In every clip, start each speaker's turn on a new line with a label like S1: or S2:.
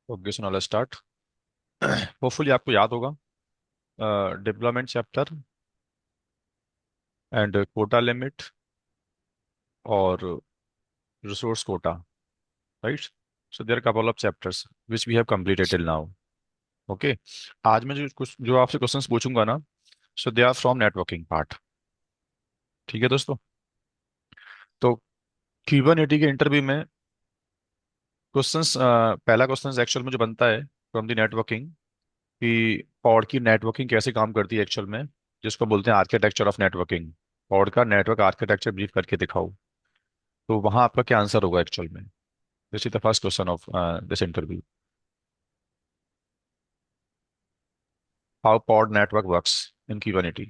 S1: Okay so now let's start. Hopefully आपको याद होगा deployment chapter and quota limit और resource quota, right? So there couple of chapters which we have completed till now. Okay, आज मैं जो आपसे questions पूछूंगा ना, so they are from networking part. ठीक है दोस्तों। तो Q180 के इंटरव्यू में क्वेश्चंस, पहला क्वेश्चन एक्चुअल में जो बनता है फ्रॉम द नेटवर्किंग, कि पॉड की नेटवर्किंग कैसे काम करती है एक्चुअल में, जिसको बोलते हैं आर्किटेक्चर ऑफ नेटवर्किंग। पॉड का नेटवर्क आर्किटेक्चर ब्रीफ करके दिखाओ। तो वहां आपका क्या आंसर होगा एक्चुअल में? This is the first question of this interview. How pod network works in Q180?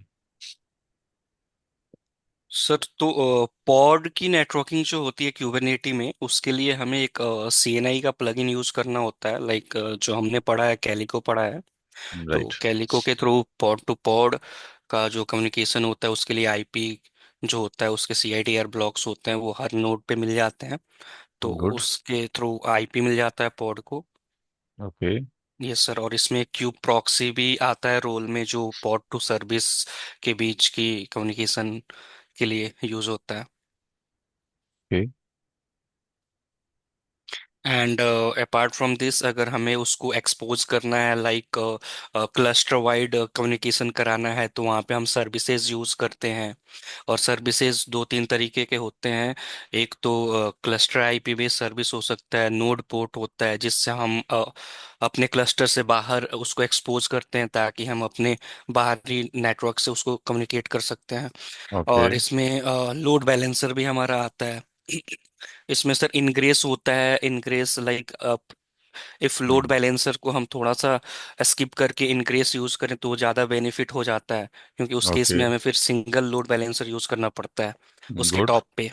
S2: Sir तो पॉड की नेटवर्किंग जो होती है क्यूबरनेटी में उसके लिए हमें एक CNI का प्लगइन यूज करना होता है। लाइक जो हमने पढ़ा है, कैलिको पढ़ा है। तो
S1: राइट।
S2: कैलिको के थ्रू पॉड टू पॉड का जो कम्युनिकेशन होता है उसके लिए आईपी जो होता है, उसके CIDR ब्लॉक्स होते हैं, वो हर नोड पे मिल जाते हैं। तो
S1: गुड।
S2: उसके थ्रू आईपी मिल जाता है पॉड को।
S1: ओके।
S2: Yes sir. और इसमें क्यूब प्रॉक्सी भी आता है रोल में, जो पॉड टू सर्विस के बीच की कम्युनिकेशन के लिए यूज होता है।
S1: Okay.
S2: And apart from this, अगर हमें उसको एक्सपोज करना है, लाइक क्लस्टर वाइड कम्युनिकेशन कराना है, तो वहाँ पे हम सर्विसेज यूज़ करते हैं। और सर्विसेज दो तीन तरीके के होते हैं। एक तो क्लस्टर आईपी बेस्ड सर्विस हो सकता है, नोड पोर्ट होता है, जिससे हम अपने क्लस्टर से बाहर उसको एक्सपोज करते हैं ताकि हम अपने बाहरी नेटवर्क से उसको कम्युनिकेट कर सकते हैं।
S1: ओके।
S2: और इसमें लोड बैलेंसर भी हमारा आता है। इसमें सर इनग्रेस होता है। Ingress like if load balancer को हम थोड़ा सा स्किप करके इनग्रेस यूज करें तो ज़्यादा बेनिफिट हो जाता है, क्योंकि उस केस
S1: ओके।
S2: में हमें फिर सिंगल लोड बैलेंसर यूज करना पड़ता है उसके
S1: गुड।
S2: टॉप पे।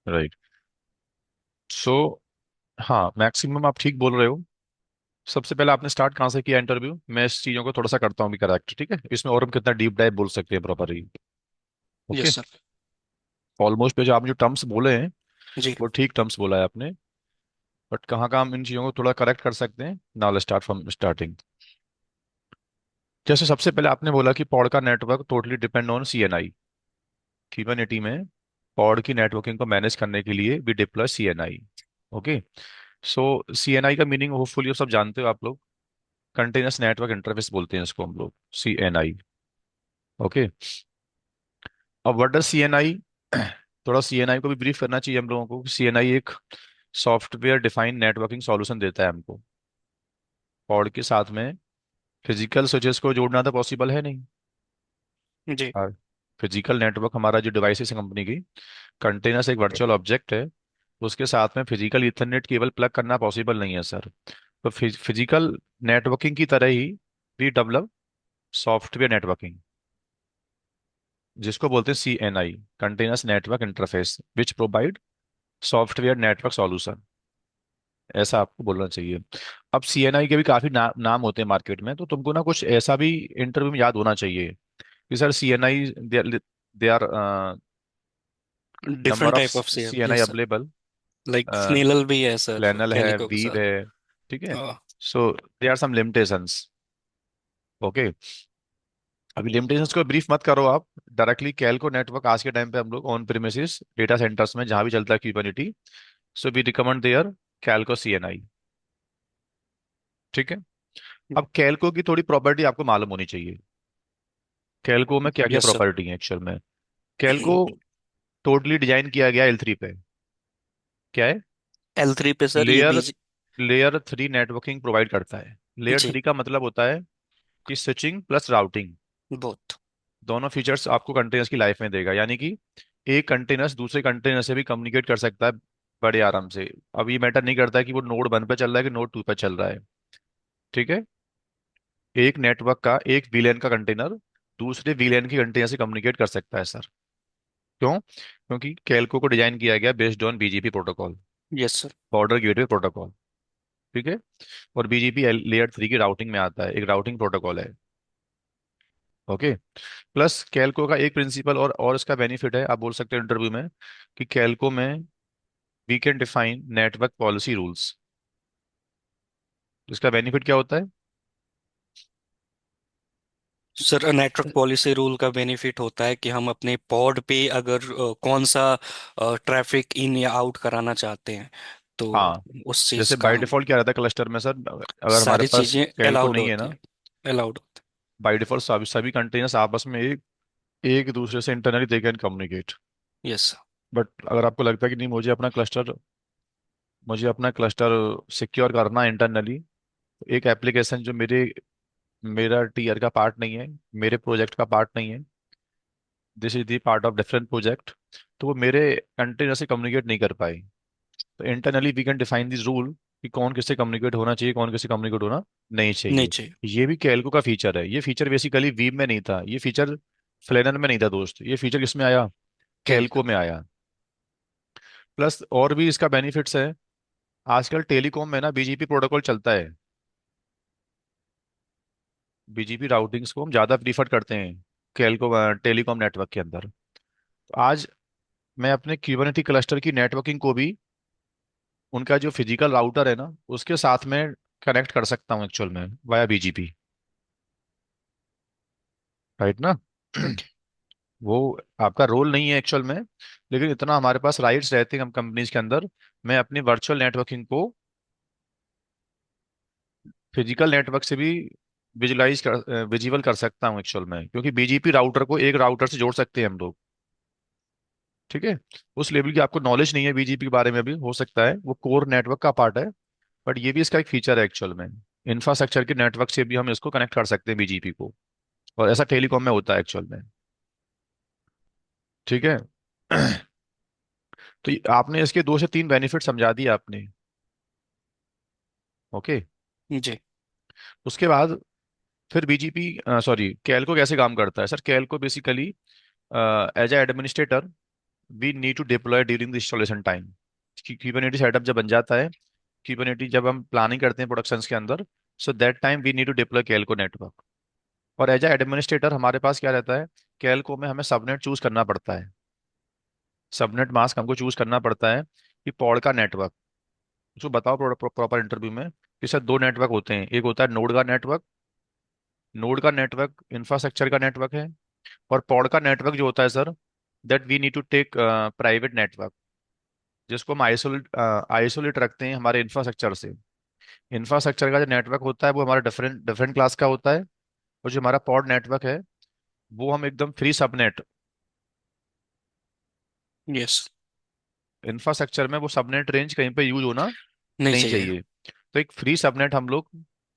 S1: राइट। सो हाँ, मैक्सिमम आप ठीक बोल रहे हो। सबसे पहले आपने स्टार्ट कहाँ से किया इंटरव्यू? मैं इस चीजों को थोड़ा सा करता हूँ भी करेक्ट, ठीक है? इसमें और हम कितना डीप डाइव बोल सकते हैं properly. Okay.
S2: Yes sir.
S1: Almost पे जो आपने जो टर्म्स बोले हैं,
S2: जी।
S1: वो ठीक टर्म्स बोला है आपने। बट कहाँ कहाँ हम इन चीज़ों को थोड़ा करेक्ट कर सकते हैं? Now let's start from starting. जैसे सबसे पहले आपने बोला कि पॉड का network totally depend on CNI। Q180 में पॉड की नेटवर्किंग को मैनेज करने के लिए भी डिप्लॉय CNI। ओके। सो CNI का मीनिंग होपफुली सब जानते हो आप लोग। कंटिन्यूस नेटवर्क इंटरफेस बोलते हैं इसको हम लोग, CNI। ओके। अब व्हाट डज CNI? थोड़ा CNI को भी ब्रीफ करना चाहिए हम लोगों को। CNI एक सॉफ्टवेयर डिफाइंड नेटवर्किंग सॉल्यूशन देता है हमको। पॉड के साथ में फिजिकल स्विचेस को जोड़ना तो पॉसिबल है नहीं।
S2: जी।
S1: और फिजिकल नेटवर्क हमारा जो डिवाइसेस है कंपनी की, कंटेनर्स एक वर्चुअल ऑब्जेक्ट है। उसके साथ में फिजिकल ईथरनेट केबल प्लग करना पॉसिबल नहीं है सर। तो फिजिकल नेटवर्किंग की तरह ही भी डेवलप सॉफ्टवेयर नेटवर्किंग, जिसको बोलते हैं CNI, containers network interface which provide software network solution. ऐसा आपको बोलना चाहिए। अब CNI के भी काफी नाम होते हैं मार्केट में, तो तुमको ना कुछ ऐसा भी इंटरव्यू में याद होना चाहिए कि sir CNI, they are number
S2: different
S1: of
S2: type of C.
S1: CNI
S2: yes sir.
S1: Available.
S2: Like flannel भी है सर
S1: प्लेनल है,
S2: कैलिको के
S1: वीव
S2: साथ।
S1: है, ठीक है?
S2: हाँ।
S1: So they are some limitations. Okay. अभी लिमिटेशंस को ब्रीफ मत करो आप। डायरेक्टली कैलको नेटवर्क आज के टाइम पे हम लोग ऑन प्रीमिसेस डेटा सेंटर्स में जहां भी चलता है Q180, so we recommend there Calico CNI। ठीक है। अब कैलको की थोड़ी प्रॉपर्टी आपको मालूम होनी चाहिए। कैलको में क्या क्या
S2: यस सर।
S1: प्रॉपर्टी है एक्चुअल में? कैलको टोटली डिजाइन किया गया L3 पे। क्या है?
S2: L3 पे सर ये
S1: लेयर
S2: बीज।
S1: लेयर 3 नेटवर्किंग प्रोवाइड करता है। लेयर
S2: जी।
S1: 3 का मतलब होता है कि स्विचिंग प्लस राउटिंग,
S2: बहुत।
S1: दोनों फीचर्स आपको कंटेनर्स की लाइफ में देगा। यानी कि एक कंटेनर्स दूसरे कंटेनर से भी कम्युनिकेट कर सकता है बड़े आराम से। अब ये मैटर नहीं करता है कि वो नोड 1 पे चल रहा है कि नोड 2 पे चल रहा है। ठीक है। एक नेटवर्क का एक VLAN का कंटेनर दूसरे VLAN की कंटेनर से कम्युनिकेट कर सकता है सर। क्यों? क्योंकि कैलको को डिजाइन किया गया based on BGP protocol,
S2: yes sir.
S1: Border gateway protocol. ठीक है। और BGP लेयर 3 की राउटिंग में आता है, एक राउटिंग प्रोटोकॉल है। ओके। प्लस कैलको का एक प्रिंसिपल और इसका बेनिफिट है, आप बोल सकते हो इंटरव्यू में, कि कैलको में we can define network policy rules. इसका बेनिफिट क्या होता है?
S2: सर नेटवर्क पॉलिसी रूल का बेनिफिट होता है कि हम अपने पॉड पे अगर कौन सा ट्रैफिक इन या आउट कराना चाहते हैं तो
S1: हाँ,
S2: उस चीज
S1: जैसे
S2: का
S1: बाय
S2: हम
S1: डिफॉल्ट क्या रहता है क्लस्टर में सर, अगर हमारे
S2: सारी
S1: पास
S2: चीजें
S1: टेल्को
S2: अलाउड
S1: नहीं है
S2: होती
S1: ना,
S2: है, अलाउड होती
S1: बाय डिफॉल्ट सभी सभी कंटेनर्स आपस में एक एक दूसरे से इंटरनली दे कैन कम्युनिकेट।
S2: है। यस।
S1: बट अगर आपको लगता है कि नहीं, मुझे अपना क्लस्टर सिक्योर करना है इंटरनली, एक एप्लीकेशन जो मेरा टीयर का पार्ट नहीं है, मेरे प्रोजेक्ट का पार्ट नहीं है, this is the part of different project, तो वो मेरे कंटेनर से कम्युनिकेट नहीं कर पाए। तो internally we can define this rule कि कौन किससे कम्युनिकेट होना चाहिए, कौन किससे कम्युनिकेट होना नहीं चाहिए।
S2: नीचे।
S1: ये भी कैल्को का फीचर है। ये फीचर बेसिकली वीव में नहीं था, ये फीचर फ्लेनर में नहीं था दोस्त, ये फीचर किसमें आया?
S2: खेल
S1: कैल्को में आया। प्लस और भी इसका बेनिफिट्स है। आजकल टेलीकॉम में ना बीजीपी प्रोटोकॉल चलता है। बीजीपी राउटिंग्स को हम ज़्यादा प्रीफर करते हैं कैल्को टेलीकॉम नेटवर्क के अंदर। तो आज मैं अपने क्यूबरनेटी क्लस्टर की नेटवर्किंग को भी उनका जो फिजिकल राउटर है ना उसके साथ में कनेक्ट कर सकता हूँ एक्चुअल में, वाया बीजीपी। राइट ना? वो आपका रोल नहीं है एक्चुअल में, लेकिन इतना हमारे पास राइट्स रहते हैं हम कंपनीज के अंदर। मैं अपनी वर्चुअल नेटवर्किंग को फिजिकल नेटवर्क से भी विजिबल कर सकता हूँ एक्चुअल में, क्योंकि बीजीपी राउटर को एक राउटर से जोड़ सकते हैं हम लोग। ठीक है? उस लेवल की आपको नॉलेज नहीं है बीजीपी के बारे में, भी हो सकता है वो कोर नेटवर्क का पार्ट है, बट ये भी इसका एक फीचर है एक्चुअल में। इंफ्रास्ट्रक्चर के नेटवर्क से भी हम इसको कनेक्ट कर सकते हैं बीजीपी को, और ऐसा टेलीकॉम में होता है एक्चुअल में। ठीक है? तो आपने इसके 2 से 3 बेनिफिट समझा दिए आपने। ओके।
S2: जी।
S1: उसके बाद फिर बीजीपी, सॉरी, कैल्को कैसे काम करता है sir? Calico basically as a administrator we need to deploy during the installation time. Kubernetes setup जब बन जाता है, क्यूबरनेटी जब हम प्लानिंग करते हैं प्रोडक्शंस के अंदर, so that time we need to deploy Calico network. और एज ए एडमिनिस्ट्रेटर हमारे पास क्या रहता है? कैल्को में हमें सबनेट चूज करना पड़ता है। सबनेट मास्क हमको चूज करना पड़ता है कि पॉड का नेटवर्क, उसको बताओ प्रॉपर इंटरव्यू में कि सर 2 नेटवर्क होते हैं, एक होता है नोड का नेटवर्क। नोड का नेटवर्क इंफ्रास्ट्रक्चर का नेटवर्क है। और पॉड का नेटवर्क जो होता है sir, that we need to take private network, जिसको हम आइसोलेट रखते हैं हमारे इंफ्रास्ट्रक्चर से। इंफ्रास्ट्रक्चर का जो नेटवर्क होता है वो हमारा डिफरेंट डिफरेंट क्लास का होता है। और जो हमारा पॉड नेटवर्क है वो हम एकदम फ्री सबनेट,
S2: यस।
S1: इंफ्रास्ट्रक्चर में वो सबनेट रेंज कहीं पे यूज होना
S2: नहीं
S1: नहीं
S2: चाहिए।
S1: चाहिए। तो एक फ्री सबनेट हम लोग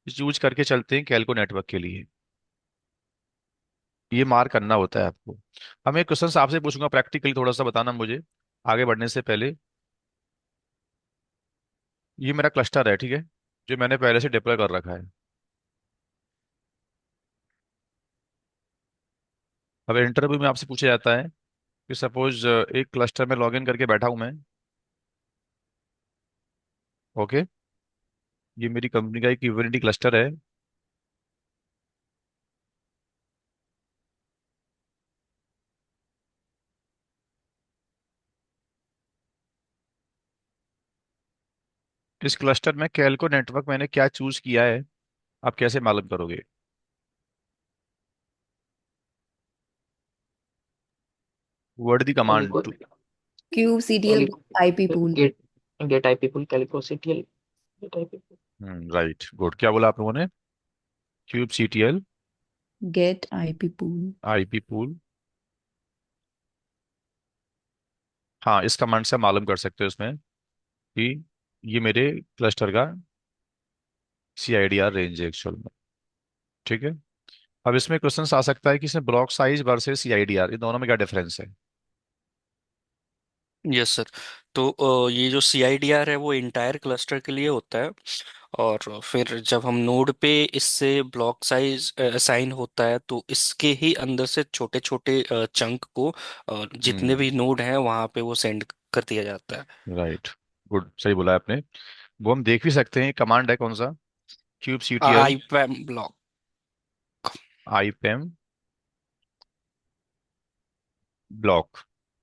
S1: यूज करके चलते हैं कैलको नेटवर्क के लिए। ये मार्क करना होता है आपको। अब मैं क्वेश्चन आपसे पूछूंगा प्रैक्टिकली, थोड़ा सा बताना मुझे आगे बढ़ने से पहले। ये मेरा क्लस्टर है, ठीक है, जो मैंने पहले से डिप्लॉय कर रखा है। अब इंटरव्यू में आपसे पूछा जाता है कि सपोज एक क्लस्टर में लॉगिन करके बैठा हूं मैं। ओके, ये मेरी कंपनी का एक यूनिटी क्लस्टर है। इस क्लस्टर में कैलको नेटवर्क मैंने क्या चूज किया है, आप कैसे मालूम करोगे? Word the command
S3: Calico
S1: to.
S4: Kube CTL
S3: Calico
S4: IP pool.
S3: get get IP pool Calico CTL get IP pool.
S1: Right, good. क्या बोला आप लोगों ने? Kube CTL
S4: get IP pool.
S1: IP pool. हाँ, इस कमांड से मालूम कर सकते हो इसमें कि ये मेरे क्लस्टर का सीआईडीआर रेंज है एक्चुअल में। ठीक है? अब इसमें क्वेश्चन आ सकता है कि इसमें ब्लॉक साइज वर्सेस सीआईडीआर, ये दोनों में क्या डिफरेंस है?
S2: Yes sir. तो ये जो CIDR है वो इंटायर क्लस्टर के लिए होता है। और फिर जब हम नोड पे इससे ब्लॉक साइज असाइन होता है तो इसके ही अंदर से छोटे छोटे चंक को जितने
S1: हम्म।
S2: भी नोड हैं वहां पे वो सेंड कर दिया जाता है।
S1: राइट, गुड, सही बोला आपने। वो हम देख भी सकते हैं, कमांड है कौन सा? Kube CTL
S2: IPAM block.
S1: IPAM block.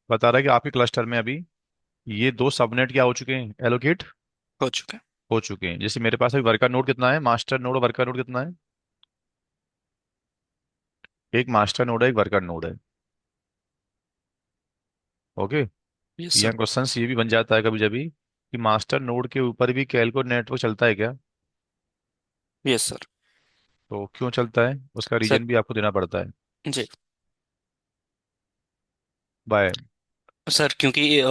S1: बता रहा है कि आपके क्लस्टर में अभी ये दो सबनेट क्या हो चुके हैं, एलोकेट
S2: हो चुका है।
S1: हो चुके हैं। जैसे मेरे पास अभी वर्कर नोड कितना है, मास्टर नोड और वर्कर नोड कितना है? एक मास्टर नोड है, एक वर्कर नोड है। ओके।
S2: यस
S1: यहाँ
S2: सर।
S1: क्वेश्चन ये भी बन जाता है कभी कभी कि मास्टर नोड के ऊपर भी कैलको नेटवर्क चलता है क्या?
S2: Yes sir.
S1: तो क्यों चलता है, उसका
S2: सर
S1: रीजन भी आपको देना पड़ता है।
S2: जी।
S1: बाय।
S2: सर क्योंकि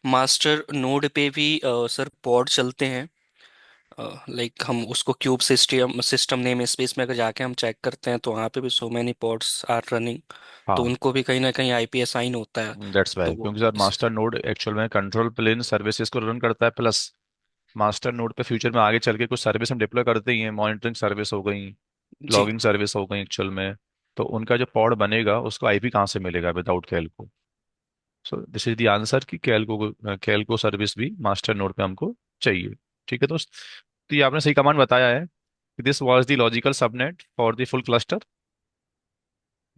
S2: मास्टर नोड पे भी सर पॉड चलते हैं। लाइक हम उसको cube system system name space में अगर जाके हम चेक करते हैं तो वहाँ पे भी so many pods are running. तो
S1: हाँ,
S2: उनको भी कहीं ना कहीं आईपी असाइन होता है।
S1: दैट्स वाई,
S2: तो वो
S1: क्योंकि सर मास्टर नोड एक्चुअल में कंट्रोल प्लेन सर्विसेज को रन करता है, प्लस मास्टर नोड पे फ्यूचर में आगे चल के कुछ सर्विस हम डिप्लॉय करते ही हैं, मॉनिटरिंग सर्विस हो गई,
S2: जी।
S1: लॉगिंग सर्विस हो गई एक्चुअल में। तो उनका जो पॉड बनेगा उसको आईपी कहाँ से मिलेगा without Calico? So this is the answer कि कैलको सर्विस भी मास्टर नोड पे हमको चाहिए। ठीक है दोस्त। तो ये आपने सही कमांड बताया है कि this was the logical subnet for the full cluster.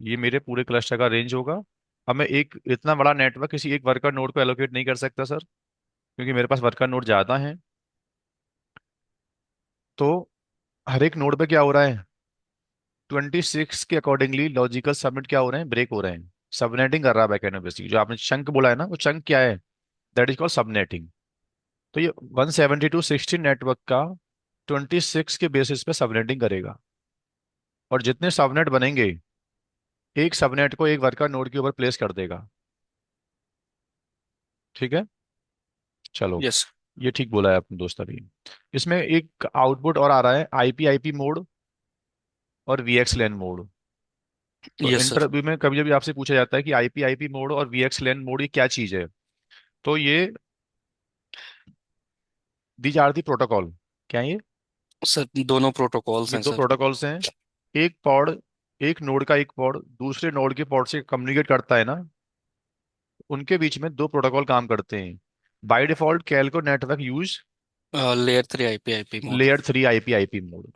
S1: ये मेरे पूरे क्लस्टर का रेंज होगा। अब मैं एक इतना बड़ा नेटवर्क किसी एक वर्कर नोड को एलोकेट नहीं कर सकता सर, क्योंकि मेरे पास वर्कर नोड ज्यादा हैं। तो हर एक नोड पे क्या हो रहा है, 26 के अकॉर्डिंगली लॉजिकल सबनेट क्या हो रहे हैं, ब्रेक हो रहे हैं। सबनेटिंग कर रहा है बैकएंड में बेसिकली। जो आपने चंक बोला है ना, वो चंक क्या है? That is called subnetting. तो ये 172.16 नेटवर्क का 26 के बेसिस पे सबनेटिंग करेगा। और जितने सबनेट बनेंगे, एक सबनेट को एक वर्कर नोड के ऊपर प्लेस कर देगा। ठीक है, चलो।
S2: यस।
S1: ये ठीक बोला है आपने दोस्त अभी। इसमें एक आउटपुट और आ रहा है, आईपी आईपी मोड और वीएक्स लैन मोड। तो
S2: यस सर।
S1: इंटरव्यू में कभी कभी आपसे पूछा जाता है कि आईपी आईपी मोड और वीएक्स लैन मोड ये क्या चीज है? तो ये दीज आर दी प्रोटोकॉल। क्या है ये?
S2: सर दोनों प्रोटोकॉल्स
S1: ये
S2: हैं
S1: दो
S2: सर।
S1: प्रोटोकॉल्स हैं। एक पॉड, एक नोड का एक पॉड दूसरे नोड के पॉड से कम्युनिकेट करता है ना, उनके बीच में दो प्रोटोकॉल काम करते हैं। By default Calico network use
S2: layer 3 IP mode.
S1: Layer 3 IP IP mode.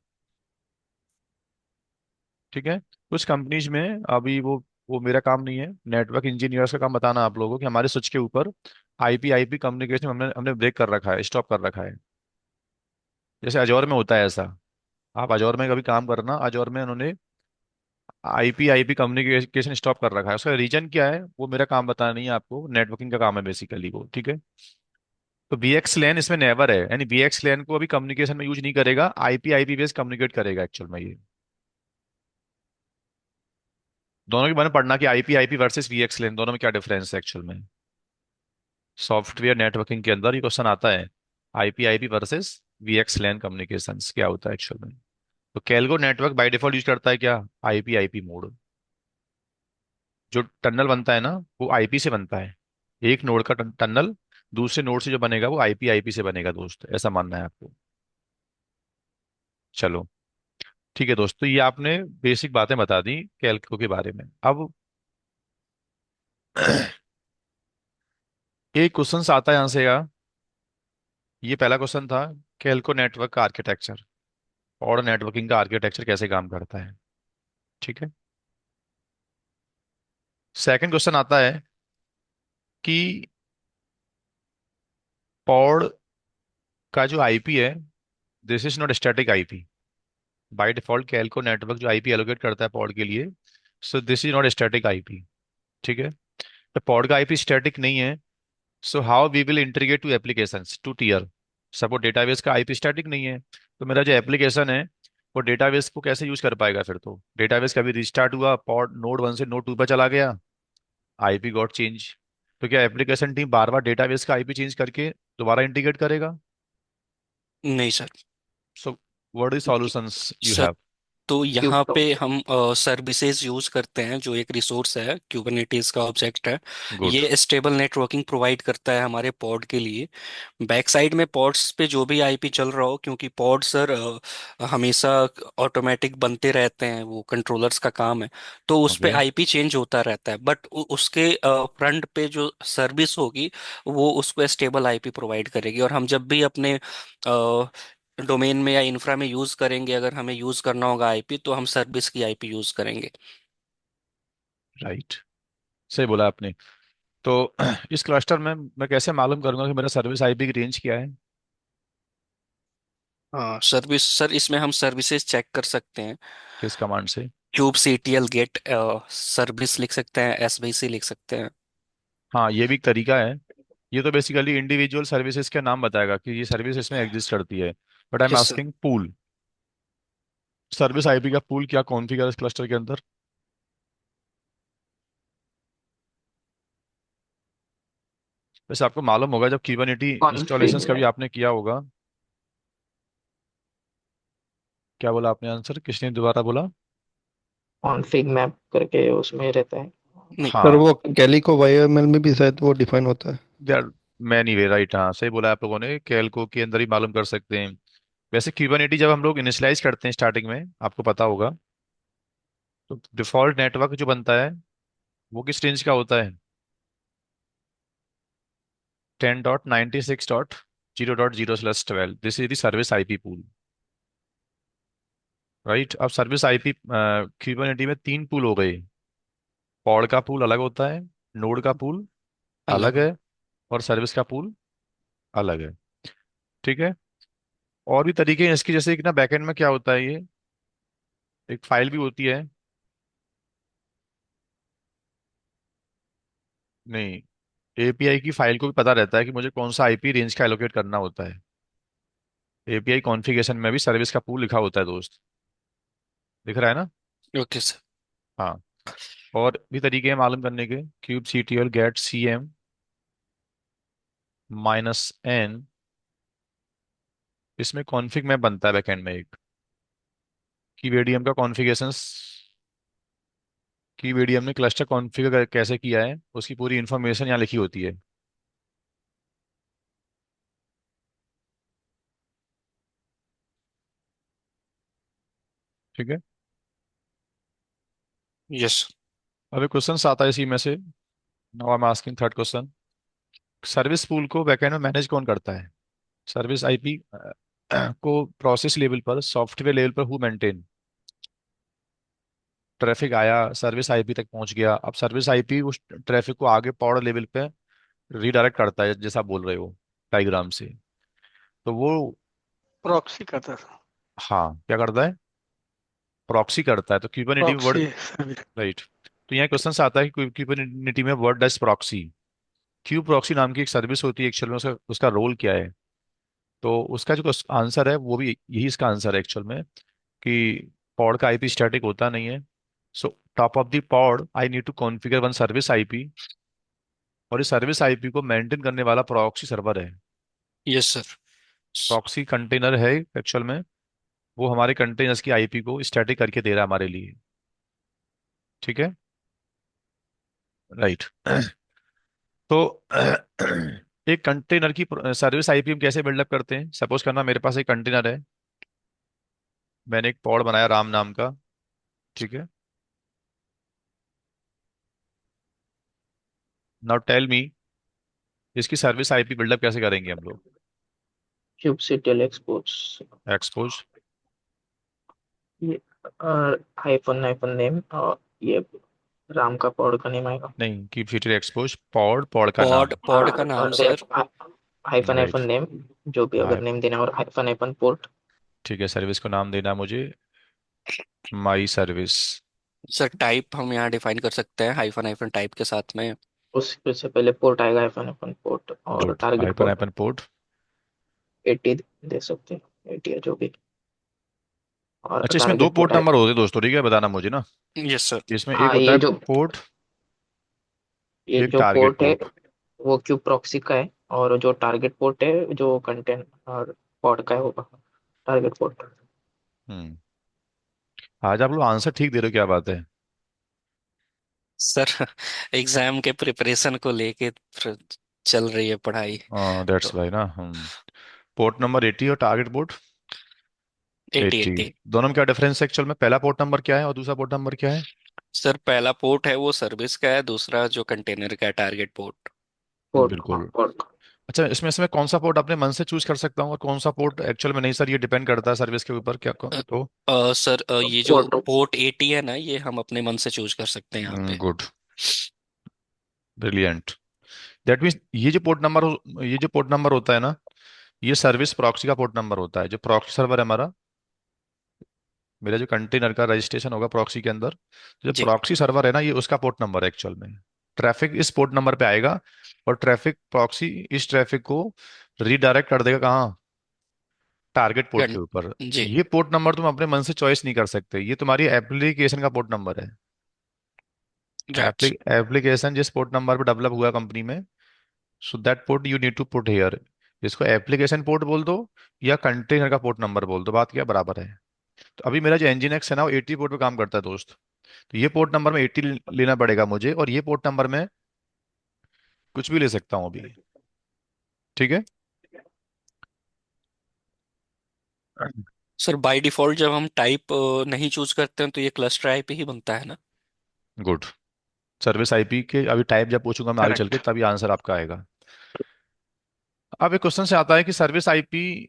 S1: ठीक है। कुछ कंपनीज में अभी वो मेरा काम नहीं है, नेटवर्क इंजीनियर्स का काम बताना आप लोगों को कि हमारे स्विच के ऊपर आईपी आईपी कम्युनिकेशन हमने हमने ब्रेक कर रखा है, स्टॉप कर रखा है। जैसे अजौर में होता है ऐसा। आप अजौर में कभी काम करना, अजौर में उन्होंने आईपी आईपी कम्युनिकेशन स्टॉप कर रखा है। उसका रीजन क्या है वो मेरा काम बताना नहीं है आपको, नेटवर्किंग का काम है बेसिकली वो। ठीक है। तो बीएक्स लैन इसमें नेवर है, यानी बीएक्स लैन को अभी कम्युनिकेशन में यूज नहीं करेगा, आईपी आईपी बेस कम्युनिकेट करेगा एक्चुअल में ये। दोनों के बारे में पढ़ना कि आईपी आईपी वर्सेस वीएक्स लैन दोनों में क्या डिफरेंस है एक्चुअल में। सॉफ्टवेयर नेटवर्किंग के अंदर ये क्वेश्चन आता है, आईपी आईपी वर्सेस वीएक्स लैन कम्युनिकेशंस क्या होता है एक्चुअल में। तो कैलगो नेटवर्क बाय डिफॉल्ट यूज करता है क्या, आईपी आईपी मोड। जो टनल बनता है ना, वो आईपी से बनता है। एक नोड का टनल दूसरे नोड से जो बनेगा वो आईपी आईपी से बनेगा दोस्त, ऐसा मानना है आपको। चलो, ठीक है दोस्त। तो ये आपने बेसिक बातें बता दी कैलको के बारे में। अब एक क्वेश्चन आता है यहाँ से यार। ये पहला क्वेश्चन था, कैलको नेटवर्क का आर्किटेक्चर और नेटवर्किंग का आर्किटेक्चर कैसे काम करता है। ठीक है। सेकंड क्वेश्चन आता है कि पॉड का जो आईपी है, this is not static IP. By default Calico network जो आईपी एलोकेट करता है पॉड के लिए, so this is not static IP. ठीक है। तो पॉड का आईपी स्टैटिक नहीं है, so how we will integrate to applications two tier. Suppose database का आईपी स्टैटिक नहीं है, तो मेरा जो एप्लीकेशन है वो डेटाबेस को कैसे यूज कर पाएगा? फिर तो डेटाबेस कभी रिस्टार्ट हुआ, पॉड नोड 1 से नोड 2 पर चला गया, आईपी गॉट चेंज, तो क्या एप्लीकेशन टीम बार बार डेटाबेस का आईपी चेंज करके दोबारा इंटीग्रेट करेगा?
S2: नहीं sir.
S1: So what is solutions you
S2: sir
S1: have?
S2: तो
S3: क्यूब
S2: यहाँ पे
S3: प्रोटोकॉल।
S2: हम सर्विसेज यूज करते हैं जो एक रिसोर्स है, क्यूबरनेटीज का ऑब्जेक्ट है।
S1: गुड।
S2: ये स्टेबल नेटवर्किंग प्रोवाइड करता है हमारे पॉड के लिए। बैक साइड में पॉड्स पे जो भी आईपी चल रहा हो, क्योंकि पॉड सर हमेशा ऑटोमेटिक बनते रहते हैं, वो कंट्रोलर्स का काम है। तो उस पे
S1: ओके।
S2: आईपी चेंज होता रहता है, बट उसके फ्रंट पे जो सर्विस होगी वो उसको स्टेबल आईपी प्रोवाइड करेगी। और हम जब भी अपने डोमेन में या इंफ्रा में यूज करेंगे, अगर हमें यूज करना होगा आईपी, तो हम सर्विस की आईपी यूज करेंगे।
S1: राइट, सही बोला आपने। तो इस क्लस्टर में मैं कैसे मालूम करूंगा कि मेरा सर्विस आईपी की रेंज क्या है?
S2: हाँ सर्विस सर, इसमें हम सर्विसेज चेक कर सकते हैं।
S1: किस कमांड से?
S2: क्यूब सीटीएल गेट सर्विस लिख सकते हैं, एसवीसी लिख सकते हैं।
S1: हाँ, ये भी एक तरीका है। ये तो बेसिकली इंडिविजुअल सर्विसेज के नाम बताएगा कि ये सर्विस इसमें एग्जिस्ट करती है। But I am
S2: yes sir.
S1: Asking pool, service IP का पूल क्या कॉन्फ़िगर है इस क्लस्टर के अंदर? वैसे आपको मालूम होगा जब कुबरनेटी
S3: कॉन्फ़िग
S1: इंस्टॉलेशंस कभी
S3: में
S1: आपने किया होगा। क्या बोला आपने आंसर, किसने दोबारा बोला?
S3: कॉन्फ़िग मैप करके उसमें रहता है।
S2: नहीं।
S5: सर
S1: हाँ,
S5: वो कैलिको वाईएमएल में भी शायद वो डिफाइन होता है।
S1: यार मैनी वे राइट, हाँ सही बोला आप लोगों ने, कैलको के अंदर ही मालूम कर सकते हैं। वैसे कुबरनेटी जब हम लोग इनिशियलाइज करते हैं स्टार्टिंग में, आपको पता होगा, तो डिफॉल्ट नेटवर्क जो बनता है वो किस रेंज का होता है? 10.96.0.0/12, this is the service IP pool. Right, अब सर्विस आईपी कुबरनेटी में तीन पूल हो गए। पॉड का पूल अलग होता है, नोड का पूल अलग
S2: अलग।
S1: है, और सर्विस का पूल अलग है। ठीक है। और भी तरीके हैं इसकी, जैसे कि ना बैकएंड में क्या होता है, ये एक फाइल भी होती है। नहीं, एपीआई की फाइल को भी पता रहता है कि मुझे कौन सा आईपी रेंज का एलोकेट करना होता है। एपीआई कॉन्फ़िगरेशन में भी सर्विस का पूल लिखा होता है दोस्त, दिख रहा है ना?
S2: Okay sir.
S1: हाँ। और भी तरीके हैं मालूम करने के, kube CTL get CM -n, इसमें कॉन्फ़िग में बनता है बैकएंड में एक, की वीडीएम का कॉन्फ़िगरेशन, की वीडीएम ने क्लस्टर कॉन्फ़िगर कैसे किया है उसकी पूरी इंफॉर्मेशन यहाँ लिखी होती है। ठीक है।
S2: यस।
S1: अब एक क्वेश्चन आता है इसी में से। Now I am asking third question. Service pool को बैकएंड में मैनेज कौन करता है? सर्विस आईपी को प्रोसेस लेवल पर, सॉफ्टवेयर लेवल पर हु मेंटेन? ट्रैफिक आया, सर्विस आईपी तक पहुंच गया, अब सर्विस आईपी उस ट्रैफिक को आगे पॉड लेवल पे रीडायरेक्ट करता है, जैसा आप बोल रहे हो डायग्राम से। तो वो,
S6: प्रॉक्सी करता था।
S1: हाँ क्या करता है? प्रॉक्सी करता है। तो क्यूबरनेटी में वर्ड,
S6: प्रॉक्सी सर्विस।
S1: राइट। तो यहाँ क्वेश्चन से आता है कि क्यूबरनेटी में word does proxy, Q proxy नाम की एक सर्विस होती है एक्चुअल में, उसका उसका रोल क्या है? तो उसका जो आंसर है वो भी यही इसका आंसर है एक्चुअल में, कि पॉड का आईपी स्टैटिक होता नहीं है। So top of the pod I need to configure one service IP, और इस सर्विस आईपी को मेंटेन करने वाला प्रॉक्सी सर्वर है।
S2: Yes sir.
S1: प्रॉक्सी कंटेनर है एक्चुअल में, वो हमारे कंटेनर्स की आईपी को स्टैटिक करके दे रहा है हमारे लिए। ठीक है। राइट। तो एक कंटेनर की सर्विस आईपी हम कैसे बिल्डअप करते हैं? सपोज करना मेरे पास एक कंटेनर है, मैंने एक पॉड बनाया राम नाम का। ठीक है। नाउ टेल मी, इसकी सर्विस आईपी बिल्डअप कैसे करेंगे हम लोग?
S3: kubectl exports
S1: एक्सपोज,
S3: ये हाइफन हाइफन नेम, और ये राम का पॉड का नेम आएगा।
S1: नहीं, keep feature expose pod, pod का
S2: पॉड
S1: नाम।
S2: पॉड का नाम
S3: और
S2: sir.
S3: Hyphen
S1: right.
S3: Hyphen name, जो भी अगर
S1: हाँ,
S3: नेम देना, और हाइफन हाइफन पोर्ट।
S1: ठीक है, सर्विस को नाम देना है मुझे माई सर्विस।
S2: सर टाइप हम यहाँ डिफाइन कर सकते हैं हाइफन हाइफन टाइप के साथ में।
S3: उससे पहले पोर्ट आएगा, हाइफन हाइफन पोर्ट, और
S1: good,
S3: target
S1: hyphen
S3: port
S1: hyphen port.
S3: 80 दे सकते हैं, 80 या जो भी, और
S1: अच्छा, इसमें दो
S3: टारगेट पोर्ट
S1: पोर्ट
S3: आएगा।
S1: नंबर होते हैं दोस्तों, ठीक है, बताना मुझे ना।
S2: Yes sir.
S1: इसमें एक
S3: हाँ,
S1: होता है पोर्ट,
S3: ये
S1: एक
S3: जो
S1: टारगेट
S3: पोर्ट है
S1: पोर्ट।
S3: वो क्यू प्रॉक्सी का है, और जो टारगेट पोर्ट है जो कंटेंट और पॉड का है होगा टारगेट पोर्ट।
S1: हम्म। आज आप लोग आंसर ठीक दे रहे हो, क्या बात है।
S2: सर एग्जाम के प्रिपरेशन को लेके चल रही है पढ़ाई।
S1: दैट्स
S2: तो
S1: वाई ना। पोर्ट नंबर 80 और टारगेट पोर्ट
S2: 80
S1: 80,
S2: 80।
S1: दोनों में क्या डिफरेंस है एक्चुअल में? पहला पोर्ट नंबर क्या है और दूसरा पोर्ट नंबर क्या है?
S2: सर पहला पोर्ट है वो सर्विस का है, दूसरा जो कंटेनर का है टारगेट पोर्ट।
S3: पोर्ट, हाँ,
S1: बिल्कुल।
S3: पोर्ट।
S1: अच्छा, इसमें कौन सा पोर्ट अपने मन से चूज कर सकता हूँ और कौन सा पोर्ट एक्चुअल में नहीं? सर ये डिपेंड करता है सर्विस के ऊपर, क्या तो?
S2: सर ये जो
S3: पोर्ट
S2: पोर्ट 80 है ना, ये हम अपने मन से चूज कर सकते हैं यहाँ पे।
S1: Good, brilliant. दैट मीन्स ये जो पोर्ट नंबर होता है ना, ये सर्विस प्रॉक्सी का पोर्ट नंबर होता है। जो प्रॉक्सी सर्वर है हमारा, मेरा जो कंटेनर का रजिस्ट्रेशन होगा प्रॉक्सी के अंदर, जो
S2: जी।
S1: प्रॉक्सी सर्वर है ना, ये उसका पोर्ट नंबर है एक्चुअल में। ट्रैफिक इस पोर्ट नंबर पे आएगा, और ट्रैफिक प्रॉक्सी इस ट्रैफिक को रीडायरेक्ट कर देगा कहाँ? टारगेट पोर्ट के
S2: गन-
S1: ऊपर।
S2: जी।
S1: ये पोर्ट नंबर तुम अपने मन से चॉइस नहीं कर सकते, ये तुम्हारी एप्लीकेशन का पोर्ट नंबर है।
S2: राइट।
S1: एप्लीकेशन जिस पोर्ट नंबर पे डेवलप हुआ कंपनी में, so that port you need to put here. इसको एप्लीकेशन पोर्ट बोल दो या कंटेनर का पोर्ट नंबर बोल दो, बात क्या बराबर है। तो अभी मेरा जो इंजीन एक्स है ना, वो 80 पोर्ट पे काम करता है दोस्त। तो ये पोर्ट नंबर में 80 लेना पड़ेगा मुझे, और ये पोर्ट नंबर में कुछ भी ले सकता हूँ अभी। ठीक है।
S2: सर बाय डिफॉल्ट जब हम टाइप नहीं चूज करते हैं तो ये क्लस्टर आईपी ही बनता है ना?
S1: गुड। सर्विस आईपी के अभी टाइप जब पूछूंगा मैं आगे चल के,
S6: करेक्ट।
S1: तभी आंसर आपका आएगा। अब एक क्वेश्चन से आता है कि सर्विस आईपी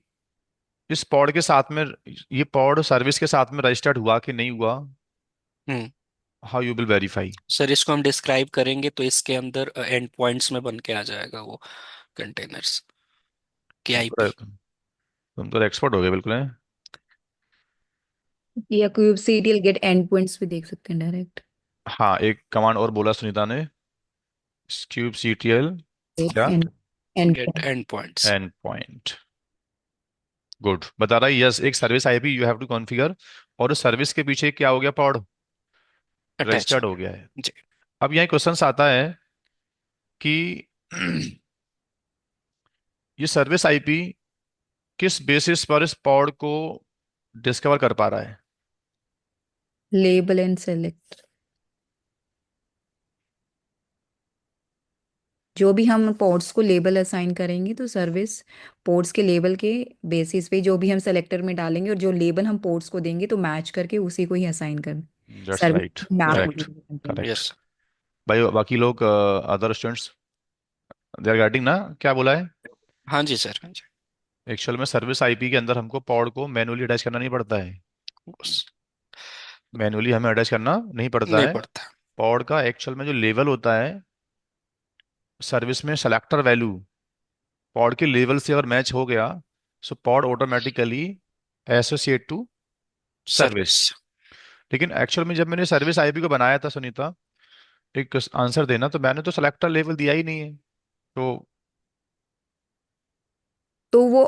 S1: इस पॉड के साथ में, ये पॉड सर्विस के साथ में रजिस्टर्ड हुआ कि नहीं हुआ?
S2: Hmm.
S1: How you will verify?
S2: Sir इसको हम डिस्क्राइब करेंगे तो इसके अंदर एंड पॉइंट्स में बन के आ जाएगा वो कंटेनर्स की आईपी।
S1: तुम तो एक्सपर्ट हो गए बिल्कुल हैं।
S4: या kube serial get endpoints भी देख सकते हैं डायरेक्ट।
S1: हाँ, एक कमांड और बोला सुनीता ने, क्यूब सीटीएल क्या?
S4: End end
S2: get endpoints.
S1: Endpoint. Good, बता रहा है यस, एक service IP you have to configure, और उस सर्विस के पीछे क्या हो गया? पॉड
S2: अटैच हो
S1: रजिस्टर्ड हो
S2: गया।
S1: गया है।
S2: जी।
S1: अब यहाँ क्वेश्चन आता है कि ये सर्विस आईपी किस बेसिस पर इस पॉड को डिस्कवर कर पा रहा है?
S4: Label and select. जो भी हम पोर्ट्स को लेबल असाइन करेंगे तो सर्विस पोर्ट्स के लेबल के बेसिस पे जो भी हम सेलेक्टर में डालेंगे और जो लेबल हम पोर्ट्स को देंगे तो मैच करके उसी को ही असाइन कर
S1: दैट्स
S4: सर्विस
S1: राइट।
S4: मैप हो
S2: राइट।
S1: करेक्ट।
S4: जाएगी कंटेनर।
S1: करेक्ट।
S2: यस।
S1: भाई बाकी लोग, other students, they are getting ना क्या बोला है?
S2: हाँ जी सर, हाँ जी।
S1: एक्चुअल में सर्विस आईपी के अंदर हमको पॉड को मैनुअली अटैच करना नहीं पड़ता है।
S2: बस,
S1: मैनुअली हमें अटैच करना नहीं पड़ता
S2: नहीं
S1: है।
S2: पड़ता।
S1: पॉड का एक्चुअल में जो लेवल होता है सर्विस में, सेलेक्टर वैल्यू पॉड के लेवल से अगर मैच हो गया, so pod automatically associate to service.
S2: Service.
S1: लेकिन एक्चुअल में जब मैंने सर्विस आईपी को बनाया था सुनीता, एक आंसर देना, तो मैंने तो सेलेक्टर लेवल दिया ही नहीं है। तो
S4: तो वो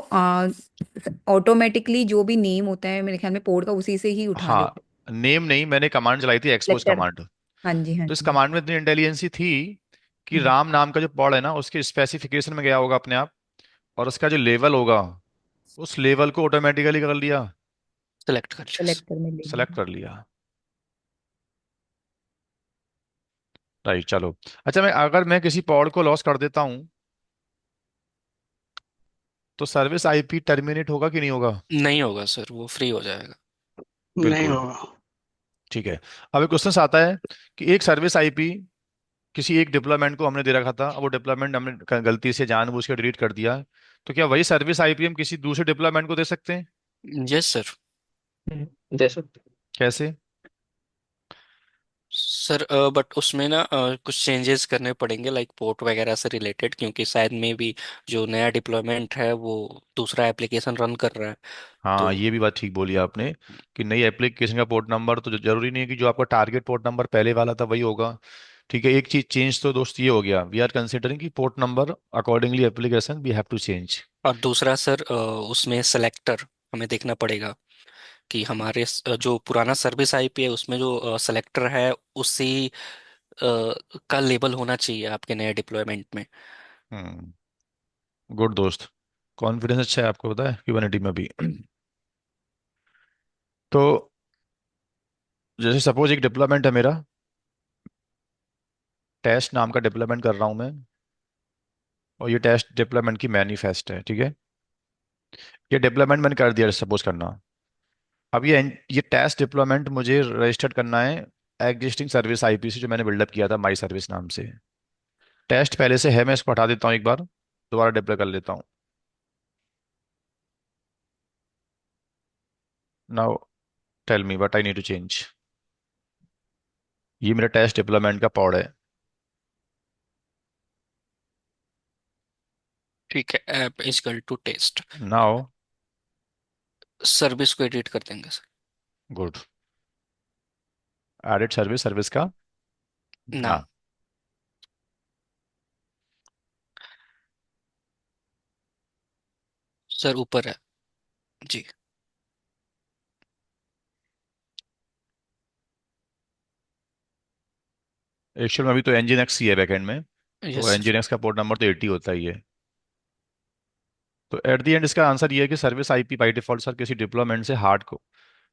S4: ऑटोमेटिकली जो भी नेम होता है मेरे ख्याल में पोर्ट का उसी से ही उठा
S1: हाँ,
S4: लेते
S1: नेम नहीं, मैंने कमांड चलाई थी, एक्सपोज
S4: सेलेक्टर।
S1: कमांड।
S4: हाँ जी हाँ
S1: तो इस
S4: जी।
S1: कमांड में इतनी इंटेलिजेंसी थी कि
S4: हम्म,
S1: राम नाम का जो पॉड है ना, उसके स्पेसिफिकेशन में गया होगा अपने आप, और उसका जो लेवल होगा उस लेवल को ऑटोमेटिकली कर लिया,
S2: सेलेक्ट कर लिया।
S4: सेलेक्टर में ले
S1: सेलेक्ट
S4: लिया।
S1: कर लिया। राइट, चलो। अच्छा, मैं अगर मैं किसी पॉड को लॉस कर देता हूँ, तो सर्विस आईपी टर्मिनेट होगा कि नहीं होगा?
S2: नहीं होगा सर, वो फ्री हो जाएगा।
S6: नहीं
S1: बिल्कुल।
S6: होगा।
S1: ठीक है। अब एक क्वेश्चन आता है कि एक सर्विस आईपी, किसी एक डिप्लॉयमेंट को हमने दे रखा था, अब वो डिप्लॉयमेंट हमने गलती से जानबूझ के डिलीट कर दिया, तो क्या वही सर्विस आईपी हम किसी दूसरे डिप्लॉयमेंट को दे सकते हैं?
S2: Yes sir.
S3: दे सकते।
S1: कैसे?
S2: सर बट उसमें ना कुछ चेंजेस करने पड़ेंगे लाइक पोर्ट वगैरह से रिलेटेड, क्योंकि शायद में भी जो नया डिप्लॉयमेंट है वो दूसरा एप्लीकेशन रन कर रहा है।
S1: हाँ,
S2: तो
S1: ये भी बात ठीक बोली आपने, कि नई एप्लीकेशन का पोर्ट नंबर तो जरूरी नहीं है कि जो आपका टारगेट पोर्ट नंबर पहले वाला था वही होगा। ठीक है, एक चीज चेंज तो दोस्त ये हो गया, वी आर कंसिडरिंग कि port number accordingly application we have to change.
S2: और दूसरा सर उसमें सेलेक्टर हमें देखना पड़ेगा कि हमारे जो पुराना सर्विस आईपी है उसमें जो सेलेक्टर है उसी का लेबल होना चाहिए आपके नए डिप्लॉयमेंट में।
S1: हम्म। गुड दोस्त, कॉन्फिडेंस अच्छा है आपको, पता है क्यूबरनेटी में भी। तो जैसे सपोज एक डिप्लॉयमेंट है मेरा, टेस्ट नाम का डिप्लॉयमेंट कर रहा हूँ मैं, और ये टेस्ट डिप्लॉयमेंट की मैनिफेस्ट है, ठीक है। ये डिप्लॉयमेंट मैंने कर दिया, सपोज करना। अब ये टेस्ट डिप्लॉयमेंट मुझे रजिस्टर्ड करना है एग्जिस्टिंग सर्विस आईपी से, जो मैंने बिल्डअप किया था माई सर्विस नाम से। टेस्ट पहले से है, मैं इसको हटा देता हूँ एक बार, दोबारा डिप्लॉय कर लेता हूँ। Now tell me what I need to change. ये मेरा टेस्ट डिप्लॉयमेंट का पॉड है।
S2: ठीक है, app is equal to test.
S1: Now
S2: service को एडिट कर देंगे सर।
S1: गुड, एडिट सर्विस, सर्विस का
S2: नाम।
S1: नाम।
S2: सर ऊपर है जी।
S1: एक्चुअल में अभी तो एनजीन एक्स ही है बैकएंड में, तो
S2: यस सर।
S1: एनजीन एक्स का पोर्ट नंबर तो 80 होता ही है। तो एट द एंड इसका आंसर ये है कि service IP by default sir किसी डिप्लॉयमेंट से हार्ड को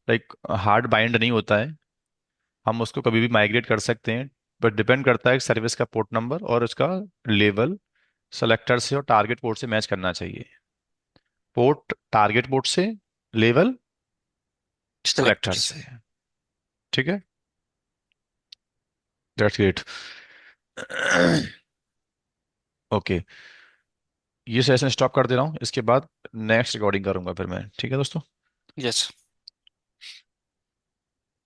S1: लाइक हार्ड बाइंड नहीं होता है, हम उसको कभी भी माइग्रेट कर सकते हैं। बट डिपेंड करता है सर्विस का पोर्ट नंबर और उसका लेवल सेलेक्टर से और टारगेट पोर्ट से मैच करना चाहिए। पोर्ट टारगेट पोर्ट से, लेवल
S2: सेलेक्टर
S1: सेलेक्टर
S2: से।
S1: से। ठीक है, दैट्स ग्रेट। ओके, ये सेशन स्टॉप कर दे रहा हूँ, इसके बाद नेक्स्ट रिकॉर्डिंग करूंगा फिर मैं, ठीक है दोस्तों।
S2: यस।